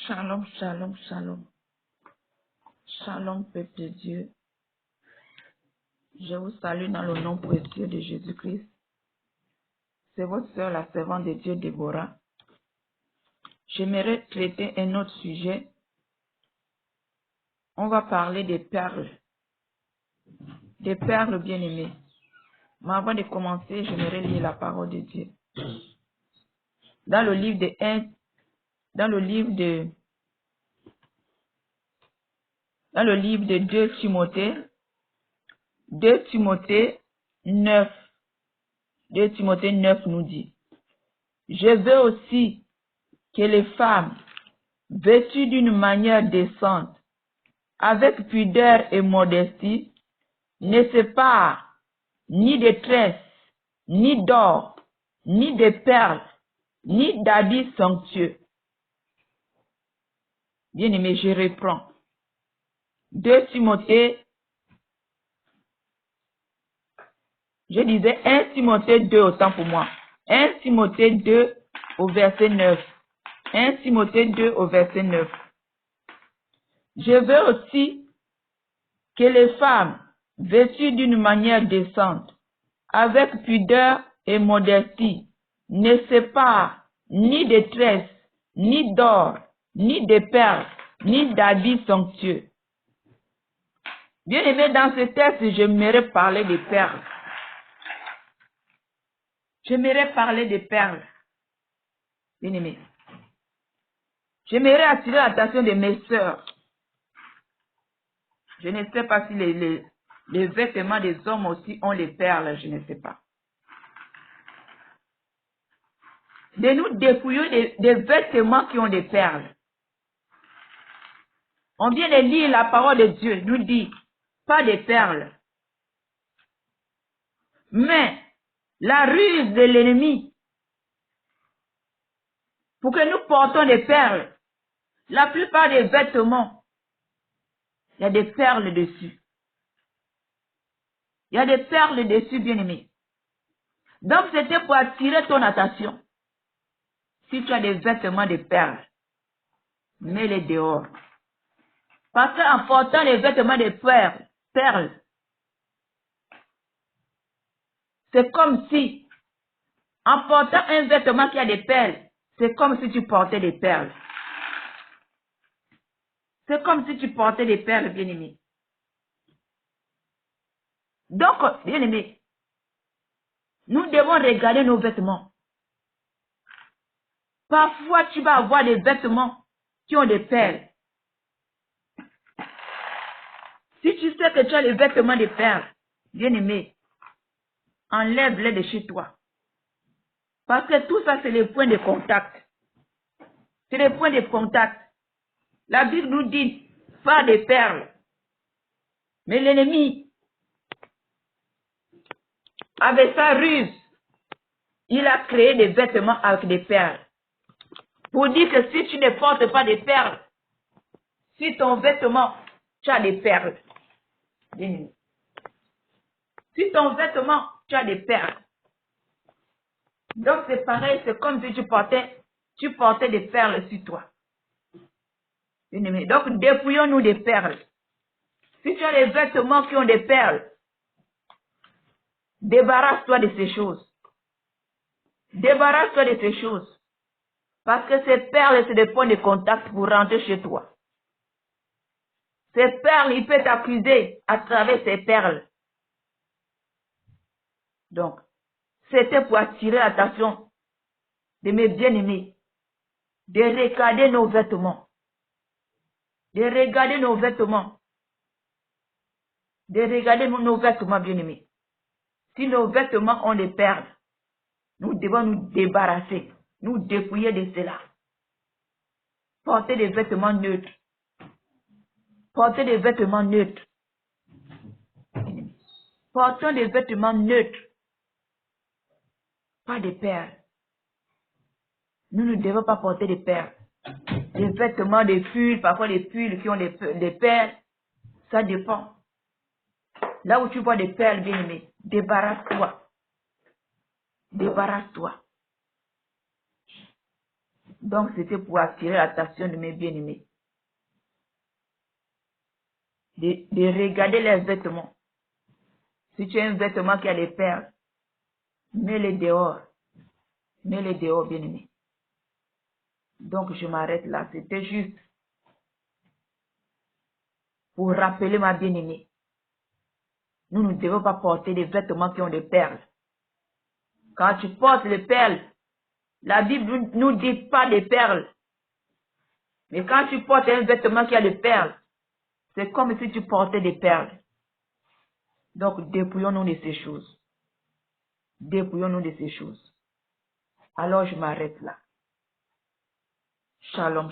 Shalom, shalom, shalom. Shalom, peuple de Dieu. Je vous salue dans le nom précieux de Jésus-Christ. C'est votre sœur, la servante de Dieu, Déborah. J'aimerais traiter un autre sujet. On va parler des perles. Des perles bien-aimées. Mais avant de commencer, j'aimerais lire la parole de Dieu. Dans le livre de 2 Timothée, 2 Timothée 9 nous dit: je veux aussi que les femmes, vêtues d'une manière décente, avec pudeur et modestie, ne séparent ni de tresses, ni d'or, ni de perles, ni d'habits somptueux. Bien-aimé, je reprends. 2 Timothée, je disais 1 Timothée 2, autant pour moi. 1 Timothée 2 au verset 9. 1 Timothée 2 au verset 9. Je veux aussi que les femmes, vêtues d'une manière décente, avec pudeur et modestie, ne séparent ni de tresses, ni d'or, ni de perles, ni d'habits somptueux. Bien aimé, dans ce texte, j'aimerais parler des perles. J'aimerais parler des perles. Bien aimé. J'aimerais attirer l'attention de mes sœurs. Je ne sais pas si les vêtements des hommes aussi ont les perles, je ne sais pas. De nous dépouiller des vêtements qui ont des perles. On vient de lire la parole de Dieu, nous dit, pas des perles. Mais la ruse de l'ennemi, pour que nous portons des perles, la plupart des vêtements, il y a des perles dessus. Il y a des perles dessus, bien-aimés. Donc, c'était pour attirer ton attention. Si tu as des vêtements de perles, mets-les dehors. Parce qu'en portant les vêtements de perles, c'est comme si, en portant un vêtement qui a des perles, c'est comme si tu portais des perles. C'est comme si tu portais des perles, bien-aimés. Donc, bien-aimés, nous devons regarder nos vêtements. Parfois, tu vas avoir des vêtements qui ont des perles. Si tu sais que tu as les vêtements de perles, bien-aimé, enlève-les de chez toi. Parce que tout ça, c'est les points de contact. C'est les points de contact. La Bible nous dit, pas de perles. Mais l'ennemi, avec sa ruse, il a créé des vêtements avec des perles. Pour dire que si tu ne portes pas de perles, si ton vêtement, tu as des perles. Si ton vêtement, tu as des perles. Donc c'est pareil, c'est comme si tu portais des perles sur toi. Donc dépouillons-nous des perles. Si tu as des vêtements qui ont des perles, débarrasse-toi de ces choses. Débarrasse-toi de ces choses. Parce que ces perles, c'est des points de contact pour rentrer chez toi. Ces perles, il peut t'accuser à travers ces perles. Donc, c'était pour attirer l'attention de mes bien-aimés, de regarder nos vêtements. De regarder nos vêtements. De regarder nos vêtements, bien-aimés. Si nos vêtements ont des perles, nous devons nous débarrasser, nous dépouiller de cela. Porter des vêtements neutres. Porter des vêtements neutres. Portons des vêtements neutres. Pas de perles. Nous ne devons pas porter des perles. Des vêtements, des pulls, parfois des pulls qui ont des perles. Ça dépend. Là où tu vois des perles, bien aimé, débarrasse-toi. Débarrasse-toi. Donc, c'était pour attirer l'attention de mes bien-aimés. De regarder les vêtements. Si tu as un vêtement qui a des perles, mets-les dehors. Mets-les dehors, bien-aimés. Donc, je m'arrête là. C'était juste pour rappeler ma bien-aimée. Nous ne devons pas porter des vêtements qui ont des perles. Quand tu portes les perles, la Bible nous dit pas des perles. Mais quand tu portes un vêtement qui a des perles, c'est comme si tu portais des perles. Donc, dépouillons-nous de ces choses. Dépouillons-nous de ces choses. Alors, je m'arrête là. Shalom.